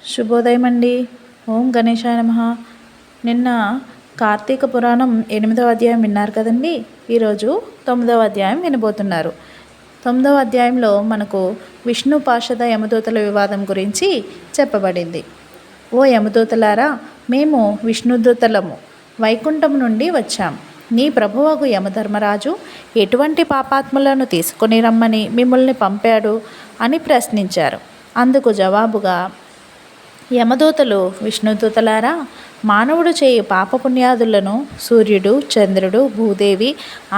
శుభోదయం అండి. ఓం గణేశాయ నమః. నిన్న కార్తీక పురాణం 8వ అధ్యాయం విన్నారు కదండి. ఈరోజు 9వ అధ్యాయం వినబోతున్నారు. 9వ అధ్యాయంలో మనకు విష్ణు పార్షద యమదూతల వివాదం గురించి చెప్పబడింది. ఓ యమదూతలారా, మేము విష్ణుదూతలము, వైకుంఠం నుండి వచ్చాం. నీ ప్రభువగు యమధర్మరాజు ఎటువంటి పాపాత్ములను తీసుకొని రమ్మని మిమ్మల్ని పంపాడు అని ప్రశ్నించారు. అందుకు జవాబుగా యమదూతలు, విష్ణుదూతలారా, మానవుడు చేయు పాపపుణ్యాదులను సూర్యుడు, చంద్రుడు, భూదేవి,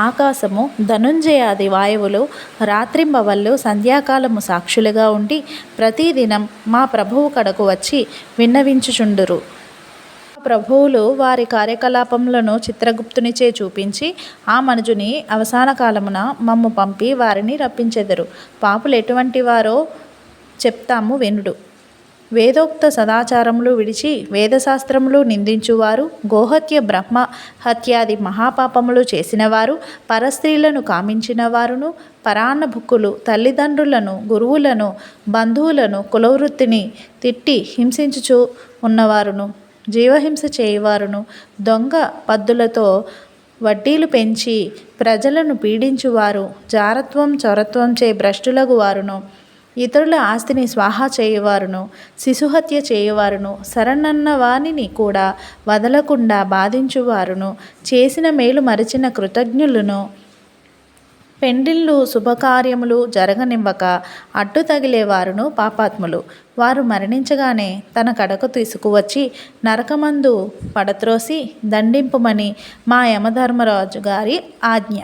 ఆకాశము, ధనుంజయాది వాయువులు రాత్రింబవళ్ళు సంధ్యాకాలము సాక్షులుగా ఉండి ప్రతిదినం మా ప్రభువు కడకు వచ్చి విన్నవించుచుండురు. ప్రభువులు వారి కార్యకలాపములను చిత్రగుప్తునిచే చూపించి ఆ మనుజుని అవసాన కాలమున మమ్ము పంపి వారిని రప్పించెదరు. పాపులు ఎటువంటి వారో చెప్తాము వినుడు. వేదోక్త సదాచారములు విడిచి వేదశాస్త్రములు నిందించువారు, గోహత్య బ్రహ్మ హత్యాది మహాపాపములు చేసినవారు, పరస్త్రీలను కామించిన వారును, పరాన్న భుక్కులు, తల్లిదండ్రులను, గురువులను, బంధువులను, కులవృత్తిని తిట్టి హింసించుచు ఉన్నవారును, జీవహింస చేయువారును, దొంగ పద్దులతో వడ్డీలు పెంచి ప్రజలను పీడించువారు, జారత్వం చొరత్వం చే భ్రష్టులగు వారును, ఇతరుల ఆస్తిని స్వాహా చేయువారును, శిశుహత్య చేయువారును, శరణన్న వానిని కూడా వదలకుండా బాధించువారును, చేసిన మేలు మరిచిన కృతజ్ఞులను, పెండిళ్ళు శుభకార్యములు జరగనివ్వక అడ్డు తగిలేవారును పాపాత్ములు. వారు మరణించగానే తన కడకు తీసుకువచ్చి నరకమందు పడత్రోసి దండింపుమని మా యమధర్మరాజు గారి ఆజ్ఞ.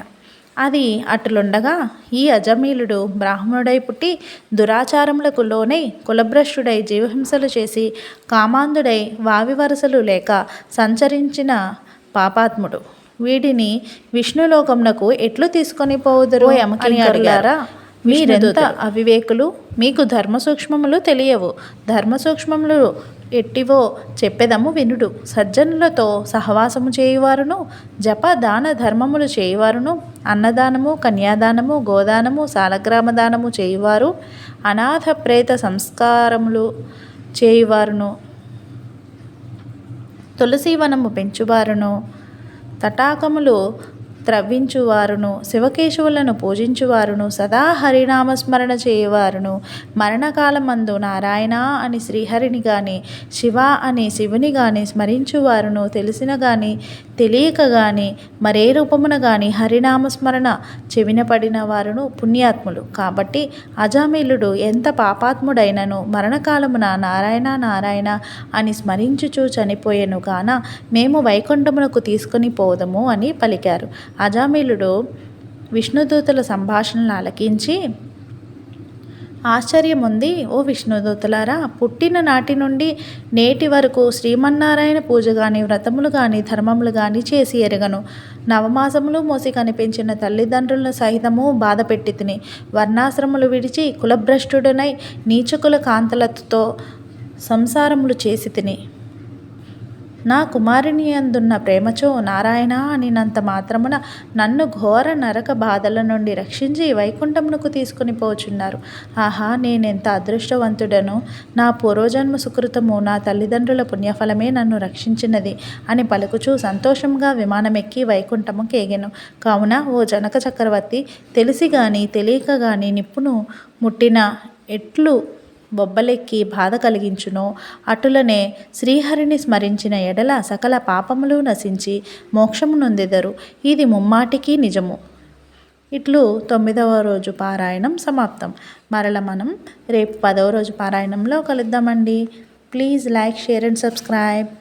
అది అటులుండగా ఈ అజమీలుడు బ్రాహ్మణుడై పుట్టి దురాచారములకు లోనై కులభ్రష్టుడై జీవహింసలు చేసి కామాంధుడై వావి వరసలు లేక సంచరించిన పాపాత్ముడు. వీడిని విష్ణులోకమునకు ఎట్లు తీసుకొని పోవుదురు అని అడిగారా? మీరెంత అవివేకులు! మీకు ధర్మ సూక్ష్మములు తెలియవు. ధర్మ సూక్ష్మములు ఎట్టివో చెప్పెదము వినుడు. సజ్జనులతో సహవాసము చేయువారును, జప దాన ధర్మములు చేయువారును, అన్నదానము, కన్యాదానము, గోదానము, సాలగ్రామదానము చేయువారు, అనాథ ప్రేత సంస్కారములు చేయువారును, తులసీవనము పెంచువారును, తటాకములు త్రవ్వించువారును, శివకేశవులను పూజించువారును, సదా హరినామస్మరణ చేయువారును, మరణకాలమందు నారాయణ అని శ్రీహరిని గాని, శివ అని శివుని గాని స్మరించువారును, తెలిసిన గాని తెలియక గాని మరే రూపమున గాని హరినామస్మరణ చెవిన పడిన వారును పుణ్యాత్ములు. కాబట్టి అజామిలుడు ఎంత పాపాత్ముడైనను మరణకాలమున నారాయణ నారాయణ అని స్మరించుచు చనిపోయెను గాన మేము వైకుంఠమునకు తీసుకొని పోదము అని పలికారు. అజామిలుడు విష్ణుదూతల సంభాషణలు ఆలకించి ఆశ్చర్యముంది. ఓ విష్ణుదూతలారా, పుట్టిన నాటి నుండి నేటి వరకు శ్రీమన్నారాయణ పూజ గాని, వ్రతములు గాని, ధర్మములు గాని చేసి ఎరగను. నవమాసములు మోసి కనిపించిన తల్లిదండ్రులను సహితము బాధ పెట్టి తిని, వర్ణాశ్రములు విడిచి కులభ్రష్టుడనై నీచకుల కాంతలతో సంసారములు చేసి తిని, నా కుమారుని అందున్న ప్రేమచో నారాయణ అనినంత మాత్రమున నన్ను ఘోర నరక బాధల నుండి రక్షించి వైకుంఠమునకు తీసుకుని పోచున్నారు. ఆహా, నేనెంత అదృష్టవంతుడను! నా పూర్వజన్మ సుకృతము, నా తల్లిదండ్రుల పుణ్యఫలమే నన్ను రక్షించినది అని పలుకుచూ సంతోషంగా విమానమెక్కి వైకుంఠముకు ఎగెను. కావున ఓ జనక చక్రవర్తి, తెలిసి గాని తెలియక గాని నిప్పును ముట్టిన ఎట్లు బొబ్బలెక్కి బాధ కలిగించునో అటులనే శ్రీహరిని స్మరించిన ఎడల సకల పాపములు నశించి మోక్షము నొందెదరు. ఇది ముమ్మాటికి నిజము. ఇట్లు 9వ రోజు పారాయణం సమాప్తం. మరల మనం రేపు 10వ రోజు పారాయణంలో కలుద్దామండి. Please like, share and subscribe.